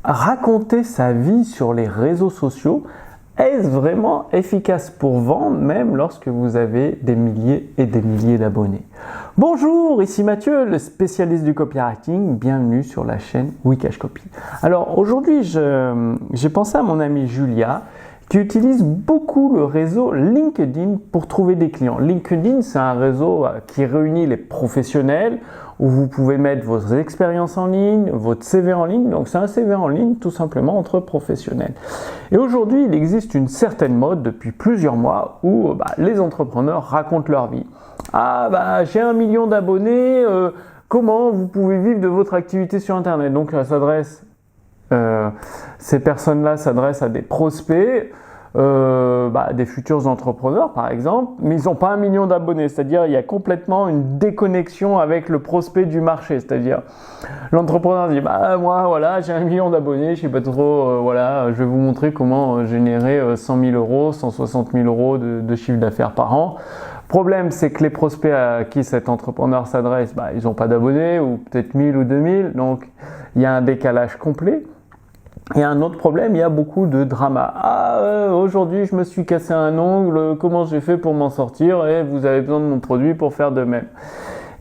raconter sa vie sur les réseaux sociaux, est-ce vraiment efficace pour vendre, même lorsque vous avez des milliers et des milliers d'abonnés? Bonjour, ici Mathieu, le spécialiste du copywriting. Bienvenue sur la chaîne Wikash Copy. Alors aujourd'hui, j'ai pensé à mon amie Julia qui utilise beaucoup le réseau LinkedIn pour trouver des clients. LinkedIn, c'est un réseau qui réunit les professionnels où vous pouvez mettre vos expériences en ligne, votre CV en ligne. Donc c'est un CV en ligne tout simplement entre professionnels. Et aujourd'hui, il existe une certaine mode depuis plusieurs mois où les entrepreneurs racontent leur vie. J'ai 1 million d'abonnés, comment vous pouvez vivre de votre activité sur Internet? Donc ces personnes-là s'adressent à des prospects, des futurs entrepreneurs par exemple, mais ils n'ont pas 1 million d'abonnés, c'est-à-dire il y a complètement une déconnexion avec le prospect du marché, c'est-à-dire l'entrepreneur dit moi voilà j'ai 1 million d'abonnés, je sais pas trop, je vais vous montrer comment générer 100 000 euros, 160 000 euros de chiffre d'affaires par an. Problème, c'est que les prospects à qui cet entrepreneur s'adresse, ils n'ont pas d'abonnés ou peut-être 1000 ou 2000, donc il y a un décalage complet. Et un autre problème, il y a beaucoup de drama. Aujourd'hui, je me suis cassé un ongle, comment j'ai fait pour m'en sortir? Et vous avez besoin de mon produit pour faire de même.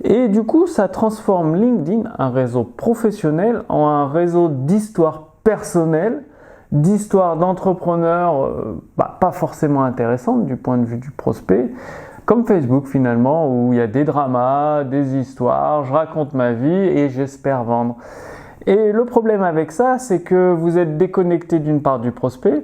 Et du coup, ça transforme LinkedIn, un réseau professionnel, en un réseau d'histoires personnelles, d'histoires d'entrepreneurs pas forcément intéressantes du point de vue du prospect, comme Facebook finalement, où il y a des dramas, des histoires, je raconte ma vie et j'espère vendre. Et le problème avec ça, c'est que vous êtes déconnecté d'une part du prospect,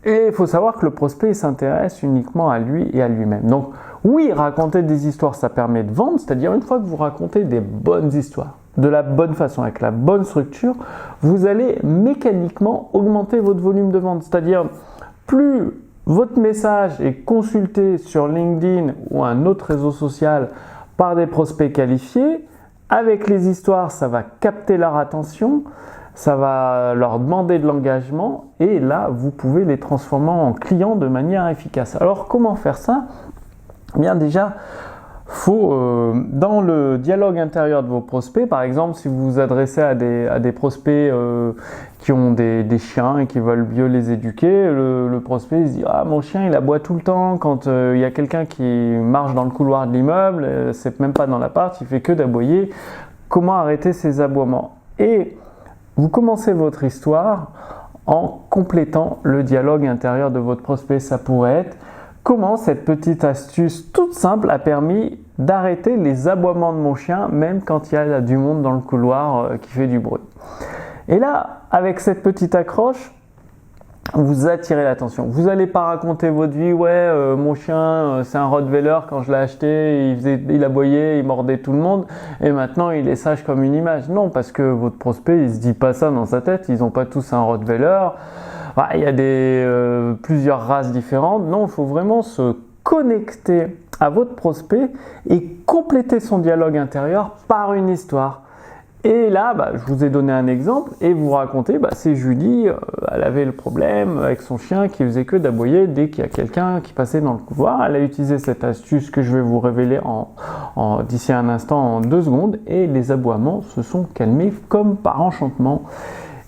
et il faut savoir que le prospect s'intéresse uniquement à lui et à lui-même. Donc oui, raconter des histoires, ça permet de vendre, c'est-à-dire une fois que vous racontez des bonnes histoires, de la bonne façon, avec la bonne structure, vous allez mécaniquement augmenter votre volume de vente. C'est-à-dire plus votre message est consulté sur LinkedIn ou un autre réseau social par des prospects qualifiés, avec les histoires, ça va capter leur attention, ça va leur demander de l'engagement et là, vous pouvez les transformer en clients de manière efficace. Alors, comment faire ça? Bien déjà, faut dans le dialogue intérieur de vos prospects, par exemple, si vous vous adressez à des prospects qui ont des chiens et qui veulent mieux les éduquer, le prospect il se dit mon chien il aboie tout le temps quand il y a quelqu'un qui marche dans le couloir de l'immeuble, c'est même pas dans l'appart, il fait que d'aboyer. Comment arrêter ces aboiements? Et vous commencez votre histoire en complétant le dialogue intérieur de votre prospect. Ça pourrait être: comment cette petite astuce toute simple a permis d'arrêter les aboiements de mon chien même quand il y a du monde dans le couloir qui fait du bruit. Et là, avec cette petite accroche, vous attirez l'attention. Vous n'allez pas raconter votre vie, mon chien c'est un Rottweiler, quand je l'ai acheté, il aboyait, il mordait tout le monde et maintenant il est sage comme une image. Non, parce que votre prospect il se dit pas ça dans sa tête, ils n'ont pas tous un Rottweiler. Il y a plusieurs races différentes. Non, il faut vraiment se connecter à votre prospect et compléter son dialogue intérieur par une histoire. Et là, je vous ai donné un exemple et vous racontez, c'est Julie, elle avait le problème avec son chien qui faisait que d'aboyer dès qu'il y a quelqu'un qui passait dans le couloir. Elle a utilisé cette astuce que je vais vous révéler d'ici un instant, en 2 secondes, et les aboiements se sont calmés comme par enchantement.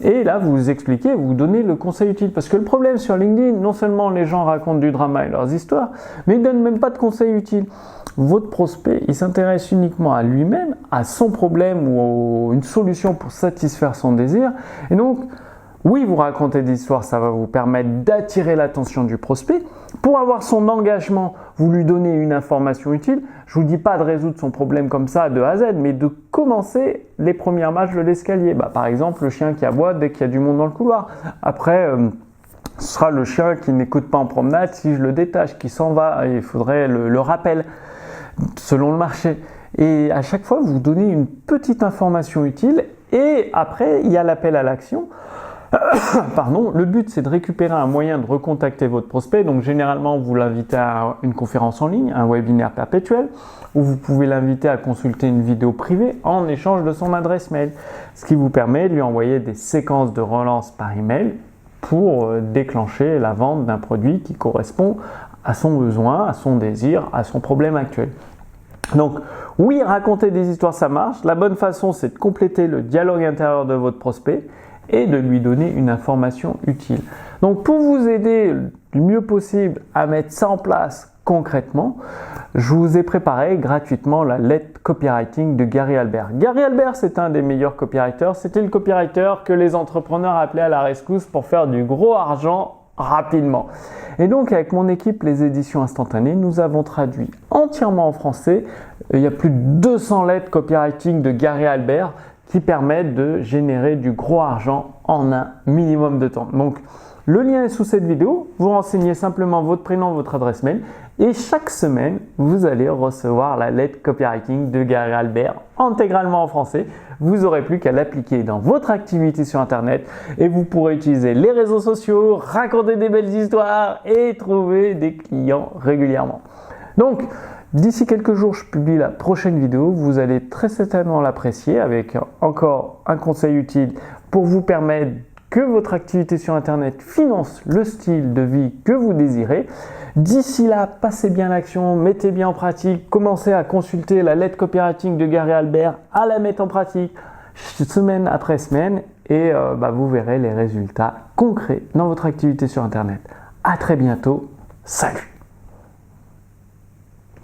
Et là, vous expliquez, vous donnez le conseil utile. Parce que le problème sur LinkedIn, non seulement les gens racontent du drama et leurs histoires, mais ils ne donnent même pas de conseil utile. Votre prospect, il s'intéresse uniquement à lui-même, à son problème ou à une solution pour satisfaire son désir. Et donc, oui, vous racontez des histoires, ça va vous permettre d'attirer l'attention du prospect. Pour avoir son engagement, vous lui donnez une information utile. Je ne vous dis pas de résoudre son problème comme ça de A à Z, mais de commencer les premières marches de l'escalier. Par exemple, le chien qui aboie dès qu'il y a du monde dans le couloir. Après, ce sera le chien qui n'écoute pas en promenade si je le détache, qui s'en va. Et il faudrait le rappel selon le marché. Et à chaque fois, vous donnez une petite information utile. Et après, il y a l'appel à l'action. Le but c'est de récupérer un moyen de recontacter votre prospect. Donc généralement vous l'invitez à une conférence en ligne, un webinaire perpétuel, ou vous pouvez l'inviter à consulter une vidéo privée en échange de son adresse mail, ce qui vous permet de lui envoyer des séquences de relance par email pour déclencher la vente d'un produit qui correspond à son besoin, à son désir, à son problème actuel. Donc oui, raconter des histoires ça marche. La bonne façon c'est de compléter le dialogue intérieur de votre prospect. et de lui donner une information utile. Donc pour vous aider du mieux possible à mettre ça en place concrètement, je vous ai préparé gratuitement la lettre copywriting de Gary Albert. Gary Albert, c'est un des meilleurs copywriters. C'était le copywriter que les entrepreneurs appelaient à la rescousse pour faire du gros argent rapidement. Et donc avec mon équipe Les Éditions Instantanées, nous avons traduit entièrement en français. Il y a plus de 200 lettres copywriting de Gary Albert qui permettent de générer du gros argent en un minimum de temps. Donc le lien est sous cette vidéo. Vous renseignez simplement votre prénom, votre adresse mail et chaque semaine, vous allez recevoir la lettre copywriting de Gary Albert intégralement en français. Vous n'aurez plus qu'à l'appliquer dans votre activité sur Internet et vous pourrez utiliser les réseaux sociaux, raconter des belles histoires et trouver des clients régulièrement. Donc, d'ici quelques jours, je publie la prochaine vidéo. Vous allez très certainement l'apprécier avec encore un conseil utile pour vous permettre que votre activité sur Internet finance le style de vie que vous désirez. D'ici là, passez bien l'action, mettez bien en pratique, commencez à consulter la lettre copywriting de Gary Albert, à la mettre en pratique semaine après semaine et vous verrez les résultats concrets dans votre activité sur Internet. À très bientôt, salut!